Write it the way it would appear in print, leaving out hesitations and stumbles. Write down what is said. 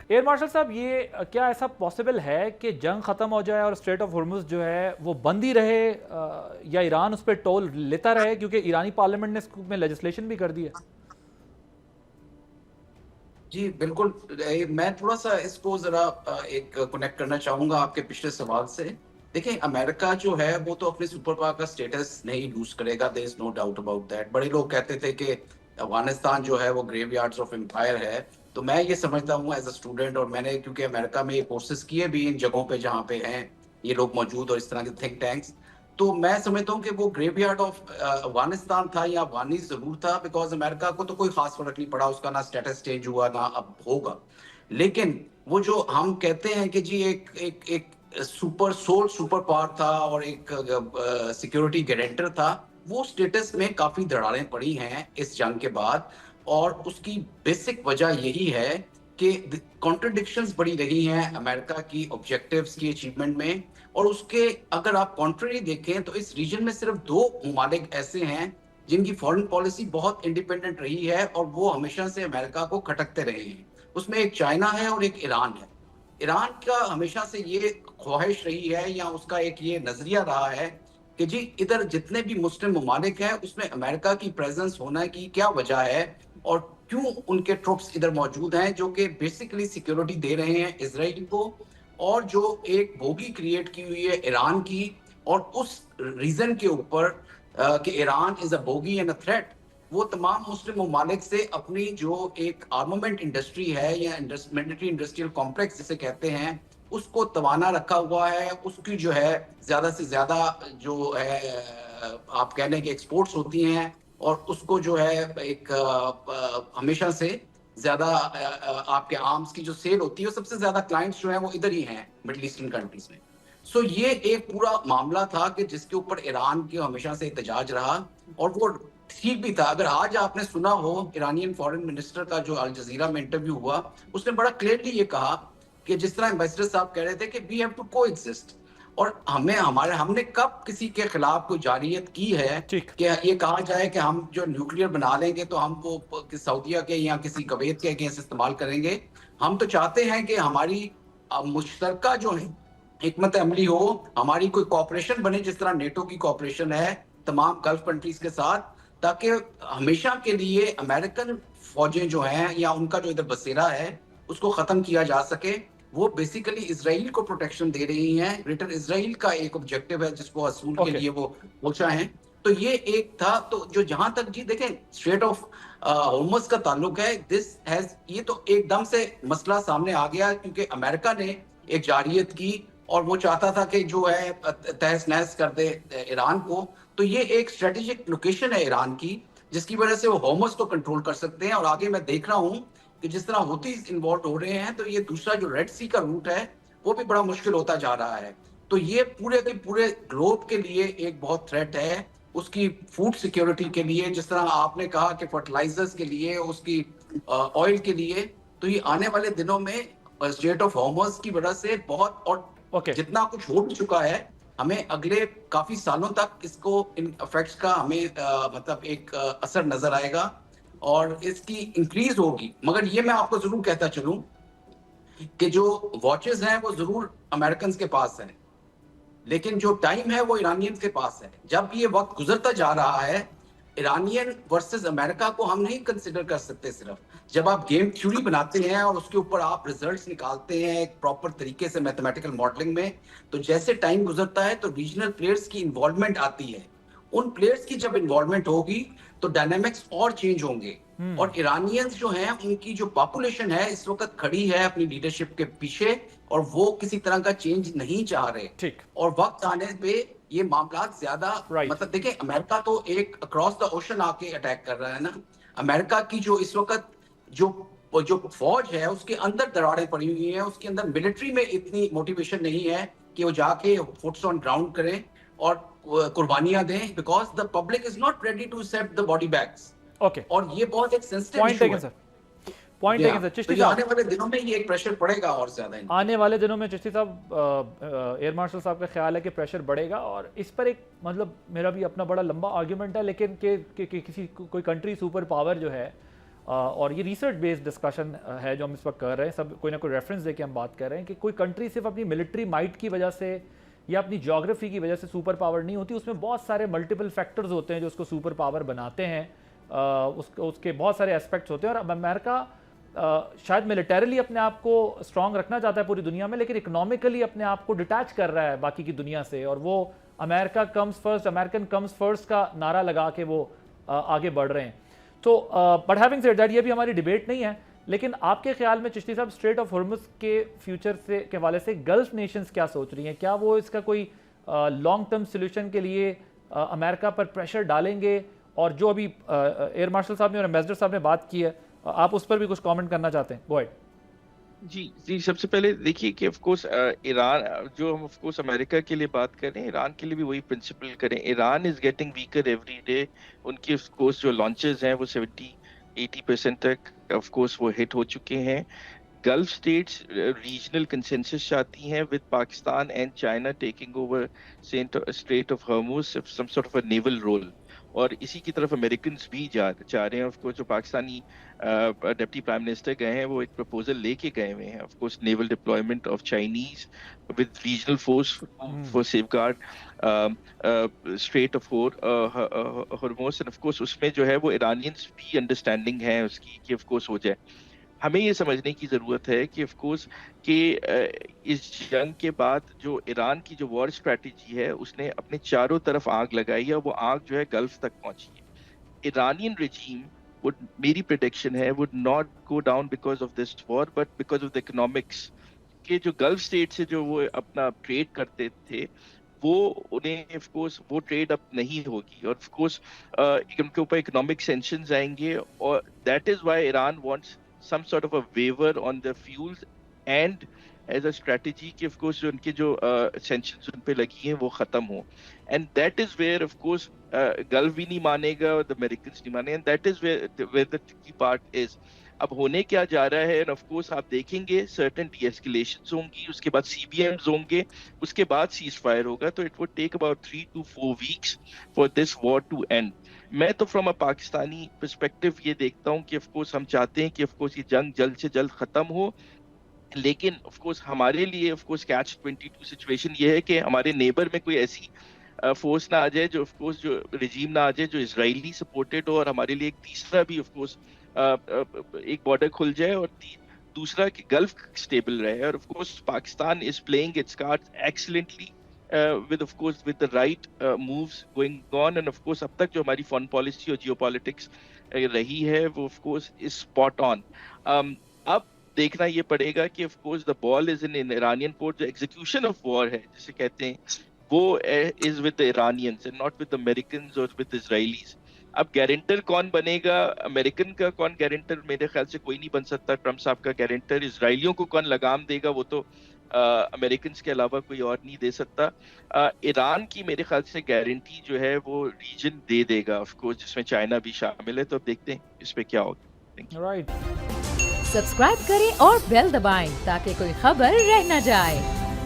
Air marshal साहब, ये क्या ऐसा पॉसिबल है कि जंग ख़त्म हो जाए और स्ट्रेट ऑफ हुर्मुज़ जो है वो बंद ही रहे, या ईरान उस पर टोल लेता रहे, क्योंकि ईरानी पार्लियामेंट ने इसमें लेजिस्लेशन भी कर दी है? जी, बिल्कुल। मैं थोड़ा-सा इसको ज़रा एक कनेक्ट करना चाहूँगा आपके पिछले सवाल से। देखिए, अमेरिका जो है, वो तो अपने सुपर पावर का स्टेटस नहीं लूज़ करेगा, there is no doubt about that. बड़े लोग कहते थे कि अफ़गानिस्तान जो है, वो ग्रेवयार्ड्स ऑफ एम्पायर है। तो मैं ये समझता हूँ एज़ अ स्टूडेंट, और मैंने क्योंकि अमेरिका में ये कोर्सेज़ किए भी इन जगहों पे जहाँ पे हैं ये लोग मौजूद, और इस तरह के थिंक टैंक्स। तो मैं समझता हूँ कि वो ग्रेवयार्ड ऑफ अफ़गानिस्तान था या अफ़गानी ज़रूर था, बिकॉज़ अमेरिका को तो कोई ख़ास फ़र्क नहीं पड़ा, उसका ना स्टेटस चेंज हुआ, ना अब होगा। लेकिन वो जो हम कहते हैं कि जी एक एक एक सुपर पावर था और एक सिक्योरिटी गारंटर था, वो स्टेटस में काफ़ी दरारें पड़ी हैं इस जंग के बाद, और उसकी बेसिक वजह यही है कि कॉन्ट्रडिक्शंस बड़ी रही हैं अमेरिका की ऑब्जेक्टिव्स की अचीवमेंट में। और उसके अगर आप कॉन्ट्ररी देखें तो इस रीजन में सिर्फ 2 ममालिक ऐसे हैं जिनकी फॉरेन पॉलिसी बहुत इंडिपेंडेंट रही है, और वो हमेशा से अमेरिका को खटकते रहे हैं। उसमें एक चाइना है और एक ईरान है। ईरान का हमेशा से ये ख्वाहिश रही है, या उसका एक ये नज़रिया रहा है कि जी इधर जितने भी मुस्लिम ममालिक हैं, उसमें अमेरिका की प्रेज़ेंस होना की क्या वजह है, और क्यों उनके ट्रूप्स इधर मौजूद हैं, जो कि बेसिकली सिक्योरिटी दे रहे हैं इज़राइल को, और जो एक बोगी क्रिएट की हुई है ईरान की, और उस रीज़न के ऊपर कि Iran is a bogie and a threat, वो तमाम मुस्लिम ममालिक से अपनी जो एक आर्मामेंट इंडस्ट्री है, या मिलिट्री इंडस्ट्रियल कॉम्प्लेक्स जिसे कहते हैं, उसको तवाना रखा हुआ है। उसकी जो है ज़्यादा से ज़्यादा जो है आप कह लें कि एक्सपोर्ट्स होती हैं, और उसको जो है एक हमेशा से ज़्यादा आपके आर्म्स की जो सेल होती है, वो सबसे ज़्यादा क्लाइंट्स जो हैं वो इधर ही हैं, मिडल ईस्टर्न कंट्रीज़ में। सो ये एक पूरा मामला था कि जिसके ऊपर ईरान की हमेशा से एहतजाज रहा, और वो ठीक भी था। अगर आज आपने सुना हो ईरानियन फॉरेन मिनिस्टर का जो अल जज़ीरा में इंटरव्यू हुआ, उसने बड़ा क्लियरली ये कहा कि जिस तरह एम्बेसडर साहब कह रहे थे कि वी हैव टू कोएग्जिस्ट, और हमने कब किसी के खिलाफ कोई जारियत की है ठीक। कि ये कहा जाए कि हम जो न्यूक्लियर बना लेंगे तो हम वो सऊदीया के या किसी कुवैत के अगेंस्ट इस्तेमाल करेंगे। हम तो चाहते हैं कि हमारी मुश्तरका जो है हिकमत अमली हो, हमारी कोई कॉपरेशन बने जिस तरह नेटो की कॉपरेशन है तमाम गल्फ कंट्रीज के साथ, ताकि हमेशा के लिए अमेरिकन फौजें जो हैं या उनका जो इधर बसेरा है उसको खत्म किया जा सके। वो बेसिकली इसराइल को प्रोटेक्शन दे रही हैं। ग्रेटर इसराइल का एक ऑब्जेक्टिव है जिसको असूल के ओके। लिए वो पहुंचा है। तो ये एक था। तो जो जहां तक जी देखें स्ट्रेट ऑफ होर्मुज का ताल्लुक है, दिस हैज ये तो एकदम से मसला सामने आ गया क्योंकि अमेरिका ने एक जारियत की, और वो चाहता था कि जो है तहस नहस कर दे ईरान को। तो ये एक स्ट्रेटेजिक लोकेशन है ईरान की, जिसकी वजह से वो होर्मुज को कंट्रोल कर सकते हैं। और आगे मैं देख रहा हूँ कि जिस तरह हूथीज इन्वॉल्व हो रहे हैं, तो ये दूसरा जो रेड सी का रूट है वो भी बड़ा मुश्किल होता जा रहा है। तो ये पूरे के पूरे ग्लोब के लिए एक बहुत थ्रेट है, उसकी फूड सिक्योरिटी के लिए, जिस तरह आपने कहा कि फर्टिलाइजर्स के लिए, उसकी ऑयल के लिए। तो ये आने वाले दिनों में स्टेट ऑफ हॉर्मस की वजह से बहुत, और ओके। जितना कुछ हो चुका है, हमें अगले काफी सालों तक इसको इन इफेक्ट्स का हमें मतलब एक असर नजर आएगा, और इसकी इंक्रीज होगी। मगर ये मैं आपको जरूर कहता चलूं कि जो वॉचेस हैं वो जरूर अमेरिकन के पास हैं, लेकिन जो टाइम है वो ईरानियंस के पास है। जब ये वक्त गुजरता जा रहा है, ईरानियन वर्सेस अमेरिका को हम नहीं कंसिडर कर सकते सिर्फ। जब आप गेम थ्योरी बनाते हैं और उसके ऊपर आप रिजल्ट्स निकालते हैं एक प्रॉपर तरीके से मैथमेटिकल मॉडलिंग में, तो जैसे टाइम गुजरता है तो रीजनल प्लेयर्स की इन्वॉल्वमेंट आती है। उन प्लेयर्स की जब इन्वॉल्वमेंट होगी तो डायनामिक्स और चेंज होंगे। और ईरानियंस जो हैं, उनकी जो पॉपुलेशन है इस वक्त खड़ी है अपनी लीडरशिप के पीछे, और वो किसी तरह का चेंज नहीं चाह रहे। ठीक। और वक्त आने पे ये मामला ज्यादा, राइट। मतलब देखिए अमेरिका तो एक अक्रॉस द ओशन आके अटैक कर रहा है ना। अमेरिका की जो इस वक्त जो जो फौज है उसके अंदर दरारें पड़ी हुई हैं, उसके अंदर मिलिट्री में इतनी मोटिवेशन नहीं है कि वो जाके फुट्स ऑन ग्राउंड करें और कुर्बानियां दें, because the public is not ready to accept the body bags. Okay. और ये बहुत एक सेंसिटिव पॉइंट इशू टेकन है। सर। पॉइंट जी टेकन हाँ। सर। तो चिश्ती ये साहब, आने वाले दिनों में ये एक प्रेशर पड़ेगा और ज्यादा इन पे। आने वाले दिनों में चिश्ती साहब, एयर मार्शल साहब का ख्याल है कि प्रेशर बढ़ेगा, और इस पर एक मतलब मेरा भी अपना बड़ा लंबा आर्ग्यूमेंट है, लेकिन कि किसी कोई कंट्री सुपर पावर जो है और ये रिसर्च बेस्ड डिस्कशन है जो हम इस वक्त कर रहे हैं, सब कोई ना कोई रेफरेंस देके हम बात कर रहे हैं कि कोई कंट्री सिर्फ अपनी मिलिट्री माइट की वजह से या अपनी ज्योग्राफी की वजह से सुपर पावर नहीं होती, उसमें बहुत सारे मल्टीपल फैक्टर्स होते हैं जो उसको सुपर पावर बनाते हैं। उसके बहुत सारे एस्पेक्ट्स होते हैं और अब अमेरिका शायद मिलिटरीली अपने आप को स्ट्रांग रखना चाहता है पूरी दुनिया में, लेकिन इकोनॉमिकली अपने आप को डिटैच कर रहा है बाकी की दुनिया से, और वो America comes first, American comes first का नारा लगा के वो आगे बढ़ रहे हैं। तो बट हैविंग सेड दैट, ये भी हमारी डिबेट नहीं है, लेकिन आपके ख्याल में चिश्ती साहब स्ट्रेट ऑफ हॉर्मुज के फ्यूचर से के हवाले से गल्फ नेशंस क्या सोच रही हैं? क्या वो इसका कोई लॉन्ग टर्म सोल्यूशन के लिए अमेरिका पर प्रेशर डालेंगे? और जो अभी एयर मार्शल साहब ने और एम्बेसडर साहब ने बात की है, आप उस पर भी कुछ कमेंट करना चाहते हैं? Go ahead. जी, सबसे पहले देखिए कि ऑफ कोर्स ईरान, जो हम ऑफ कोर्स अमेरिका के लिए बात कर रहे हैं, ईरान के लिए भी वही प्रिंसिपल करें। Iran is getting weaker every day. उनकी ऑफ कोर्स जो लॉन्चेस हैं वो 70-80% तक ऑफ कोर्स वो हिट हो चुके हैं। गल्फ स्टेट्स रीजनल कंसेंसस चाहती हैं with Pakistan and China taking over strait of Hormuz, some sort of a naval role, और इसी की तरफ अमेरिकन भी जा रहे हैं। ऑफ कोर्स जो पाकिस्तानी डिप्टी प्राइम मिनिस्टर गए हैं वो एक प्रपोजल लेके गए हुए हैं, of course naval deployment of Chinese with regional force for safeguard straight of Hormuz. End of course उसमें जो है वो ईरानियंस भी अंडरस्टैंडिंग है उसकी कि ऑफ कोर्स हो जाए। हमें ये समझने की ज़रूरत है कि ऑफ कोर्स कि इस जंग के बाद जो ईरान की जो वॉर स्ट्रैटेजी है उसने अपने चारों तरफ आग लगाई है, वो आग जो है गल्फ तक पहुंची है। इरानियन रेजीम would, मेरी प्रेडिक्शन है, would not go down because of this war but because of the economics। कि जो गल्फ स्टेट से जो वो अपना ट्रेड करते थे वो उन्हें ऑफ कोर्स वो ट्रेड अब नहीं होगी, और ऑफ कोर्स उनके ऊपर इकोनॉमिक सैंक्शंस आएंगे, और that is why Iran wants some sort of a waiver on the fuels and as a strategy कि of course जो उनके जो sanctions उन पे लगी हैं वो खत्म हो, and that is where of course gulf भी नहीं मानेगा और the Americans नहीं मानेंगे, and that is where the tricky part is। अब होने क्या जा रहा है, and of course आप देखेंगे certain de-escalations होंगी, उसके बाद CBMs होंगे, उसके बाद ceasefire होगा, तो it would take about 3 to 4 weeks for this war to end। मैं तो फ्रॉम अ पाकिस्तानी पर्सपेक्टिव ये देखता हूँ कि ऑफ कोर्स हम चाहते हैं कि ऑफ कोर्स ये जंग जल्द से जल्द खत्म हो, लेकिन ऑफ कोर्स हमारे लिए ऑफ कोर्स कैच 22 सिचुएशन ये है कि हमारे नेबर में कोई ऐसी फोर्स ना आ जाए जो ऑफ कोर्स जो रिजीम ना आ जाए जो इजरायली सपोर्टेड हो, और हमारे लिए एक तीसरा भी ऑफ कोर्स एक बॉर्डर खुल जाए, और दूसरा कि गल्फ स्टेबल रहे। और of course Pakistan is playing it's cards excellently with of course with the right moves going on, and of course अब तक जो हमारी फॉरेन पॉलिसी और जियोपॉलिटिक्स रही है वो of course is spot on। अब देखना ये पड़ेगा कि of course the ball is in Iranian court। जो execution of war है जिसे कहते हैं वो is with the Iranians and not with the Americans or with the Israelis। अब गारंटर कौन बनेगा, अमेरिकन का कौन गारंटर, मेरे ख्याल से कोई नहीं बन सकता। ट्रम्प साहब का गारंटर। इसराइलियों को कौन लगाम देगा, वो तो अमेरिकन के अलावा कोई और नहीं दे सकता। ईरान की मेरे ख्याल से गारंटी जो है वो रीजन दे देगा, ऑफ कोर्स जिसमें चाइना भी शामिल है, तो अब देखते हैं इस पे क्या होगा। राइट। सब्सक्राइब करें और बेल दबाएं ताकि कोई खबर रह न जाए।